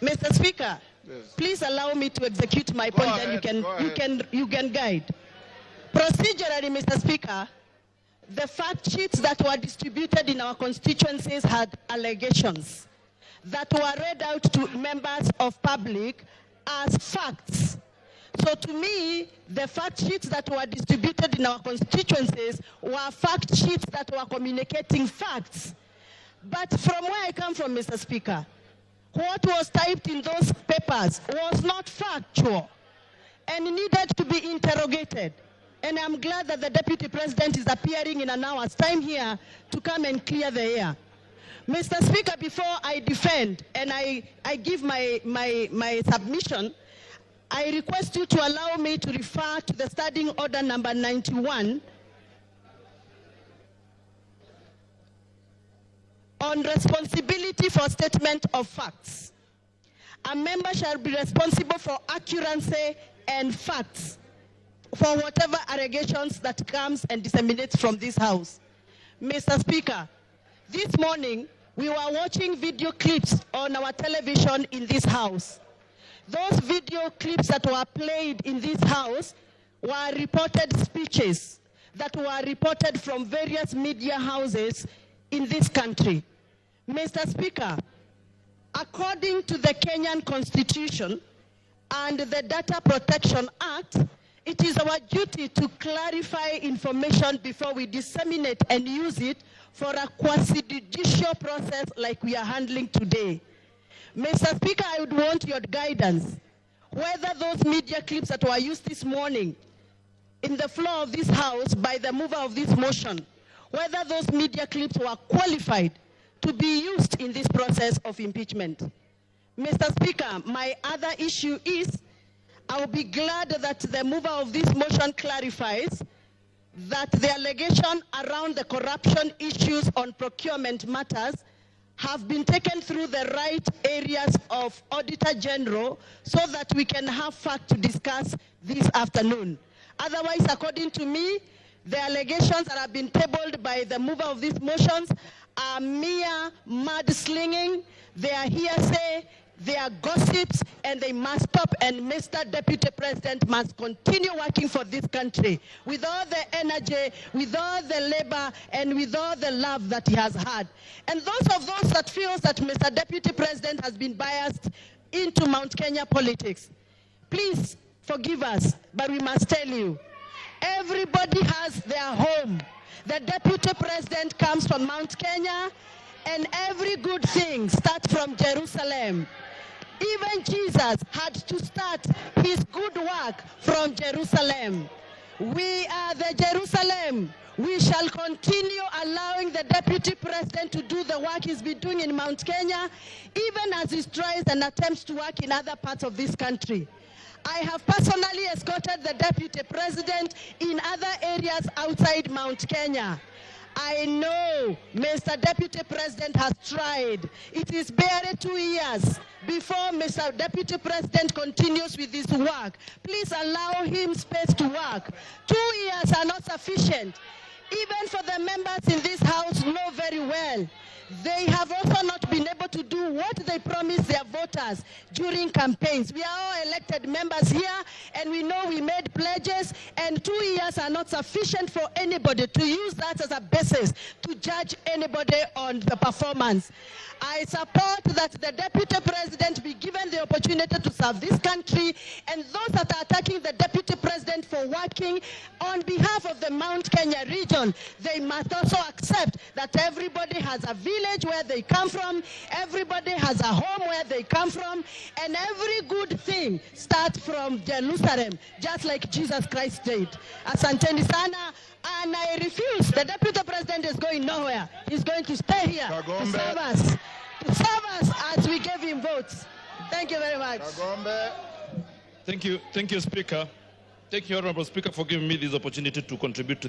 Mr. Speaker, Yes. please allow me to execute my point, then you can guide. Procedurally, Mr. Speaker, the fact sheets that were distributed in our constituencies had allegations that were read out to members of public as facts. So to me, the fact sheets that were distributed in our constituencies were fact sheets that were communicating facts. But from where I come from, Mr. Speaker, what was typed in those papers was not factual and needed to be interrogated. And I'm glad that the Deputy President is appearing in an hour's time here to come and clear the air. Mr. Speaker, before I defend and I give my submission, I request you to allow me to refer to the Standing Order number 91 on responsibility for statement of facts. A member shall be responsible for accuracy and facts for whatever allegations that comes and disseminates from this House. Mr. Speaker, this morning we were watching video clips on our television in this House. Those video clips that were played in this House were reported speeches that were reported from various media houses in this country. Mr. Speaker, according to the Kenyan Constitution and the Data Protection Act, it is our duty to clarify information before we disseminate and use it for a quasi-judicial process like we are handling today. Mr. Speaker, I would want your guidance whether those media clips that were used this morning in the floor of this House by the mover of this motion, whether those media clips were qualified to be used in this process of impeachment. Mr. Speaker, my other issue is I will be glad that the mover of this motion clarifies that the allegation around the corruption issues on procurement matters have been taken through the right areas of Auditor General so that we can have fact to discuss this afternoon. Otherwise, according to me, the allegations that have been tabled by the mover of these motions are mere mudslinging, they are hearsay, they are gossips, and they must stop. And Mr. Deputy President must continue working for this country with all the energy, with all the labor, and with all the love that he has had. And those that feels that Mr. Deputy President has been biased into Mount Kenya politics, please forgive us, but we must tell you, everybody has their home. The Deputy President comes from Mount Kenya, and every good thing starts from Jerusalem. Even Jesus had to start his good work from Jerusalem. We are the Jerusalem. We shall continue allowing the Deputy President to do the work he's been doing in Mount Kenya, even as he tries and attempts to work in other parts of this country. I have personally escorted the Deputy President in other areas outside Mount Kenya. I know Mr. Deputy President has tried. It is barely 2 years before Mr. Deputy President continues with this work. Please allow him space to work. 2 years are not sufficient. Even for the members in this House know very well, they have also not been able to do what they promised their voters during campaigns. We are all elected members here, and we know we made pledges, and 2 years are not sufficient for anybody to use that as a basis to judge anybody on the performance. I support that the Deputy President be given the opportunity to serve this country, and those that are attacking the Deputy President for working on behalf of the Mount Kenya region, they must also accept that everybody has a village where they come from, everybody has a home where they come from, and every good thing starts from Jerusalem, just like Jesus Christ did. Asanteni sana, and I refuse. The Deputy President is going nowhere. He's going to stay here to serve us as we gave him votes. Thank you very much. Thank you, Speaker. Thank you, Honorable Speaker, for giving me this opportunity to contribute to